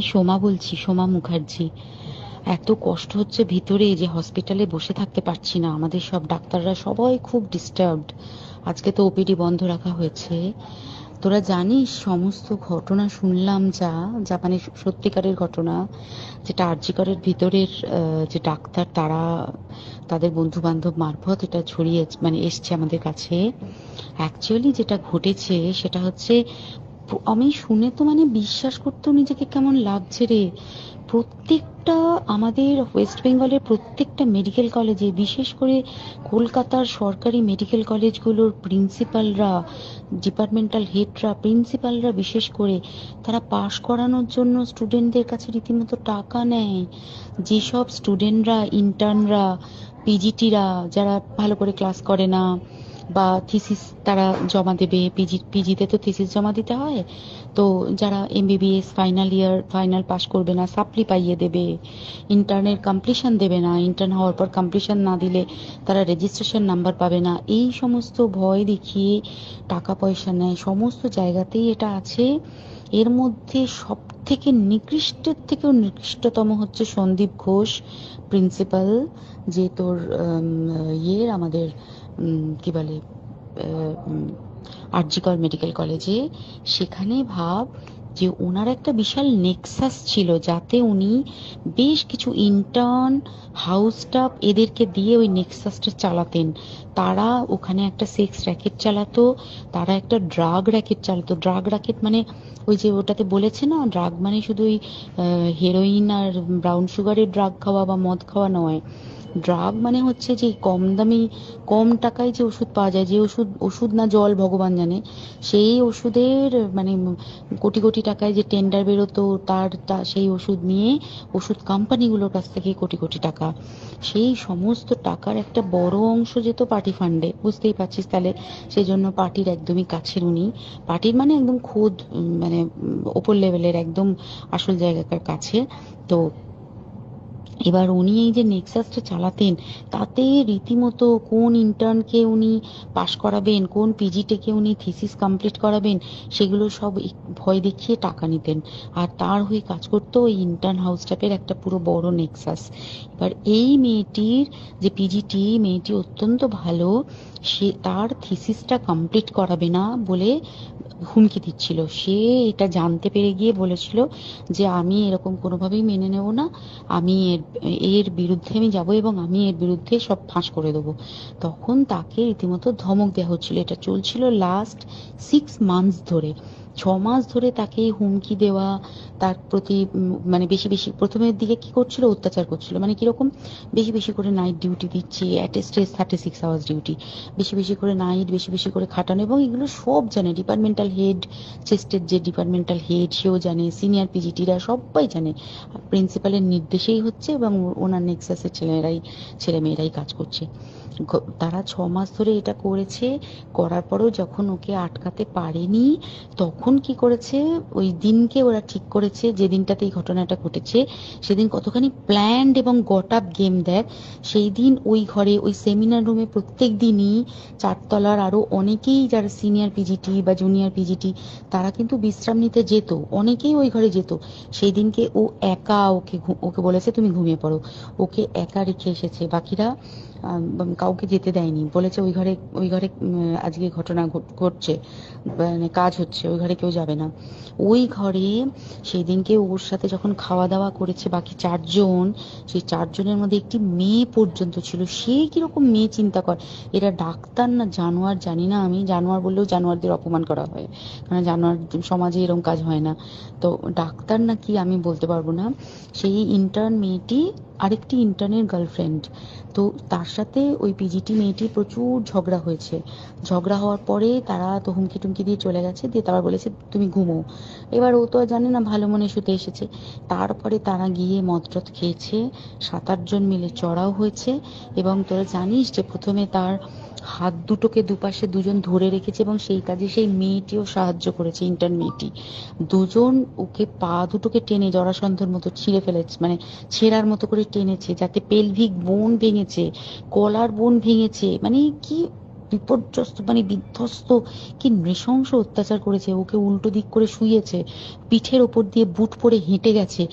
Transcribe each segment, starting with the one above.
সোমা বলছি, সোমা মুখার্জি। এত কষ্ট হচ্ছে ভিতরে যে হসপিটালে বসে থাকতে পারছি না, আমাদের সব ডাক্তাররা সবাই খুব ডিস্টার্বড। আজকে তো ওপিডি বন্ধ রাখা হয়েছে। তোরা জানিস সমস্ত ঘটনা শুনলাম, যা যা মানে সত্যিকারের ঘটনা, যেটা আরজিকরের ভিতরের যে ডাক্তার তারা তাদের বন্ধু বান্ধব মারফত এটা ছড়িয়ে মানে এসছে আমাদের কাছে। অ্যাকচুয়ালি যেটা ঘটেছে সেটা হচ্ছে, আমি শুনে তো মানে বিশ্বাস করতেও নিজেকে কেমন লাগছে রে। প্রত্যেকটা আমাদের ওয়েস্ট বেঙ্গলের প্রত্যেকটা মেডিকেল কলেজে, বিশেষ করে কলকাতার সরকারি মেডিকেল কলেজগুলোর প্রিন্সিপালরা, ডিপার্টমেন্টাল হেডরা, প্রিন্সিপালরা বিশেষ করে, তারা পাশ করানোর জন্য স্টুডেন্টদের কাছে রীতিমতো টাকা নেয়। যেসব স্টুডেন্টরা, ইন্টার্নরা, পিজিটিরা যারা ভালো করে ক্লাস করে না বা থিসিস তারা জমা দেবে, পিজিতে তো থিসিস জমা দিতে হয়, তো যারা MBBS final year final pass করবে না সাপ্লি পাইয়ে দেবে, ইন্টার্নের কমপ্লিশন দেবে না, ইন্টার্ন হওয়ার পর কমপ্লিশন না দিলে তারা রেজিস্ট্রেশন নাম্বার পাবে না, এই সমস্ত ভয় দেখিয়ে টাকা পয়সা নেয়। সমস্ত জায়গাতেই এটা আছে। এর মধ্যে সব থেকে নিকৃষ্টের থেকেও নিকৃষ্টতম হচ্ছে সন্দীপ ঘোষ, প্রিন্সিপাল, যে তোর আমাদের কি বলে আরজিকর মেডিকেল কলেজে। সেখানে ভাব যে ওনার একটা বিশাল নেক্সাস ছিল, যাতে উনি বেশ কিছু ইন্টার্ন, হাউস স্টাফ এদেরকে দিয়ে ওই নেক্সাসটা চালাতেন। তারা ওখানে একটা সেক্স র্যাকেট চালাতো, তারা একটা ড্রাগ র্যাকেট চালাতো। ড্রাগ র্যাকেট মানে ওই যে ওটাতে বলেছে না, ড্রাগ মানে শুধু ওই হেরোইন আর ব্রাউন সুগারের ড্রাগ খাওয়া বা মদ খাওয়া নয়। ড্রাগ মানে হচ্ছে যে কম দামি, কম টাকায় যে ওষুধ পাওয়া যায়, যে ওষুধ, ওষুধ না জল ভগবান জানে, সেই ওষুধের মানে কোটি কোটি টাকায় যে টেন্ডার বেরোতো, সেই ওষুধ নিয়ে ওষুধ কোম্পানিগুলোর কাছ থেকে কোটি কোটি টাকা, সেই সমস্ত টাকার একটা বড় অংশ যেত পার্টি ফান্ডে। বুঝতেই পারছিস তাহলে। সেই জন্য পার্টির একদমই কাছের উনি, পার্টির মানে একদম খোদ মানে ওপর লেভেলের একদম আসল জায়গাকার কাছে। তো এবার উনি এই যে নেক্সাসটা চালাতেন, তাতে রীতিমতো কোন ইন্টার্নকে উনি পাশ করাবেন, কোন পিজিটিকে উনি থিসিস কমপ্লিট করাবেন, সেগুলো সব ভয় দেখিয়ে টাকা নিতেন। আর তার হয়ে কাজ করতো ওই ইন্টার্ন হাউস স্টাফের একটা পুরো বড় নেক্সাস। এবার এই মেয়েটির যে পিজিটি, মেয়েটি অত্যন্ত ভালো, সে তার থিসিসটা কমপ্লিট করাবে না বলে হুমকি দিচ্ছিল। সে এটা জানতে পেরে গিয়ে বলেছিল যে আমি এরকম কোনোভাবেই মেনে নেব না, আমি এর এর বিরুদ্ধে আমি যাব এবং আমি এর বিরুদ্ধে সব ফাঁস করে দেবো। তখন তাকে রীতিমতো ধমক দেওয়া হচ্ছিল। এটা চলছিল লাস্ট 6 মান্থস ধরে। 6 মাস ধরে তাকে হুমকি দেওয়া, তার প্রতি মানে বেশি বেশি প্রথমের দিকে কি করছিল, অত্যাচার করছিল। মানে কিরকম, বেশি বেশি করে নাইট ডিউটি দিচ্ছে, at a stress 36 hours duty, বেশি বেশি করে নাইট, বেশি বেশি করে খাটানো। এবং এগুলো সব জানে ডিপার্টমেন্টাল হেড, চেস্টের যে ডিপার্টমেন্টাল হেড সেও জানে, সিনিয়র পিজিটিরা সবাই জানে। প্রিন্সিপালের নির্দেশেই হচ্ছে এবং ওনার নেক্সাসের ছেলে মেয়েরাই কাজ করছে। তারা 6 মাস ধরে এটা করেছে। করার পরেও যখন ওকে আটকাতে পারেনি, তখন কি করেছে, ওই দিনকে ওরা ঠিক করেছে, যে দিনটাতে এই ঘটনাটা ঘটেছে, সেদিন কতখানি প্ল্যান্ড এবং গট আপ গেম দেখ। সেই দিন ওই ঘরে, ওই সেমিনার রুমে প্রত্যেক দিনই চারতলার আরো অনেকেই যারা সিনিয়র পিজিটি বা জুনিয়র পিজিটি, তারা কিন্তু বিশ্রাম নিতে যেত, অনেকেই ওই ঘরে যেত। সেই দিনকে ও একা, ওকে বলেছে তুমি ঘুমিয়ে পড়ো, ওকে একা রেখে এসেছে। বাকিরা কাউকে যেতে দেয়নি, বলেছে ওই ঘরে আজকে ঘটনা ঘটছে, মানে কাজ হচ্ছে, ওই ঘরে কেউ যাবে না। ওই ঘরে সেই দিনকে ওর সাথে যখন খাওয়া দাওয়া করেছে বাকি 4 জন, সেই 4 জনের মধ্যে একটি মেয়ে পর্যন্ত ছিল। সে কিরকম মেয়ে চিন্তা কর। এরা ডাক্তার না জানোয়ার জানি না, আমি জানোয়ার বললেও জানোয়ারদের অপমান করা হয়, কারণ জানোয়ার সমাজে এরকম কাজ হয় না। তো ডাক্তার না কি আমি বলতে পারবো না। সেই ইন্টার্ন মেয়েটি আরেকটি ইন্টার্নের গার্লফ্রেন্ড। তো তার সাথে ওই পিজিটি মেয়েটি প্রচুর ঝগড়া হয়েছে। ঝগড়া হওয়ার পরে তারা তো হুমকি টুমকি দিয়ে চলে গেছে, দিয়ে তারা বলেছে তুমি ঘুমো। এবার ও তো আর জানে না, ভালো মনে শুতে এসেছে। তারপরে তারা গিয়ে মদ টদ খেয়েছে, 7-8 জন মিলে চড়াও হয়েছে। এবং তোরা জানিস যে প্রথমে তার হাত দুটোকে দুপাশে 2 জন ধরে রেখেছে, এবং সেই কাজে সেই মেয়েটিও সাহায্য করেছে, ইন্টার্ন মেয়েটি। 2 জন ওকে পা দুটোকে টেনে জরাসন্ধের মতো ছিঁড়ে ফেলেছে, মানে ছেঁড়ার মতো করে টেনেছে, যাতে পেলভিক বোন ভেঙেছে, কলার বোন ভেঙেছে। মানে কি বিপর্যস্ত মানে বিধ্বস্ত, কি নৃশংস অত্যাচার করেছে। ওকে উল্টো দিক করে শুইয়েছে, পিঠের ওপর দিয়ে বুট পরে হেঁটে গেছে,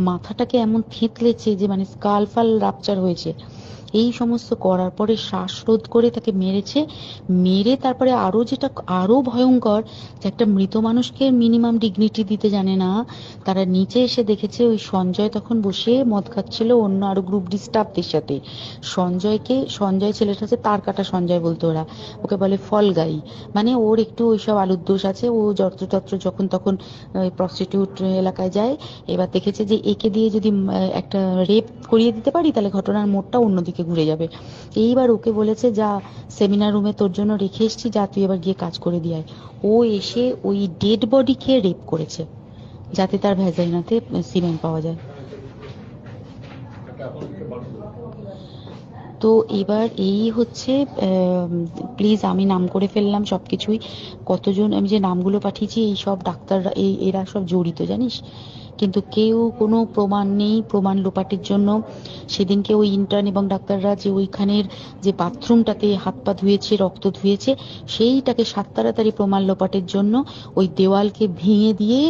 মাথাটাকে এমন থেঁতলেছে যে মানে স্কাল ফাল রাপচার হয়েছে। এই সমস্ত করার পরে শ্বাসরোধ করে তাকে মেরেছে। মেরে তারপরে আরো যেটা আরো ভয়ঙ্কর, যে একটা মৃত মানুষকে মিনিমাম ডিগনিটি দিতে জানে না। তারা নিচে এসে দেখেছে ওই সঞ্জয় তখন বসে মদ খাচ্ছিল অন্য আরো গ্রুপ ডি স্টাফদের সাথে। সঞ্জয় ছেলেটা হচ্ছে তার কাটা সঞ্জয় বলতো ওরা, ওকে বলে ফল গাই। মানে ওর একটু ওইসব আলুর দোষ আছে, ও যত্রতত্র যখন তখন প্রস্টিটিউট এলাকায় যায়। এবার দেখেছে যে একে দিয়ে যদি একটা রেপ করিয়ে দিতে পারি তাহলে ঘটনার মোড়টা অন্যদিকে ঘুরে যাবে। এইবার ওকে বলেছে, যা সেমিনার রুমে তোর জন্য রেখে এসেছি, যা তুই এবার গিয়ে কাজ করে দিয়ে আয়। ও এসে ওই ডেড বডি খেয়ে রেপ করেছে, যাতে তার ভ্যাজাইনাতে সিমেন্ট পাওয়া যায়। তো এবার এই হচ্ছে, প্লিজ আমি নাম করে ফেললাম সবকিছুই। কতজন আমি যে নামগুলো পাঠিয়েছি এই সব ডাক্তাররা, এরা সব জড়িত জানিস। কিন্তু কেউ কোনো প্রমাণ নেই, প্রমাণ লোপাটের জন্য সেদিনকে ওই ইন্টার্ন এবং ডাক্তাররা যে ওইখানের যে বাথরুমটাতে হাত পা ধুয়েছে, রক্ত ধুয়েছে, সেইটাকে সাত তাড়াতাড়ি প্রমাণ লোপাটের জন্য ওই দেওয়ালকে ভেঙে দিয়ে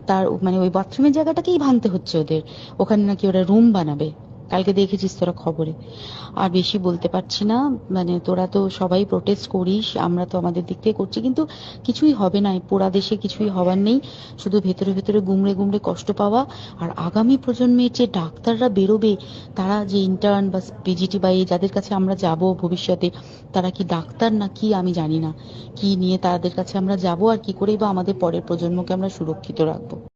তার মানে ওই বাথরুমের জায়গাটাকেই ভাঙতে হচ্ছে ওদের। ওখানে নাকি ওরা রুম বানাবে, কালকে দেখেছিস তোরা খবরে। আর বেশি বলতে পারছি না, মানে তোরা তো সবাই প্রোটেস্ট করিস, আমরা তো আমাদের দিক থেকে করছি, কিন্তু কিছুই হবে না। এই পোড়া দেশে কিছুই হবার নেই, শুধু ভেতরে ভেতরে গুমড়ে গুমড়ে কষ্ট পাওয়া। আর আগামী প্রজন্মের যে ডাক্তাররা বেরোবে, তারা যে ইন্টার্ন বা পিজিটি বা এই যাদের কাছে আমরা যাব ভবিষ্যতে, তারা কি ডাক্তার না কি আমি জানি না, কি নিয়ে তাদের কাছে আমরা যাব আর কি করেই বা আমাদের পরের প্রজন্মকে আমরা সুরক্ষিত রাখবো।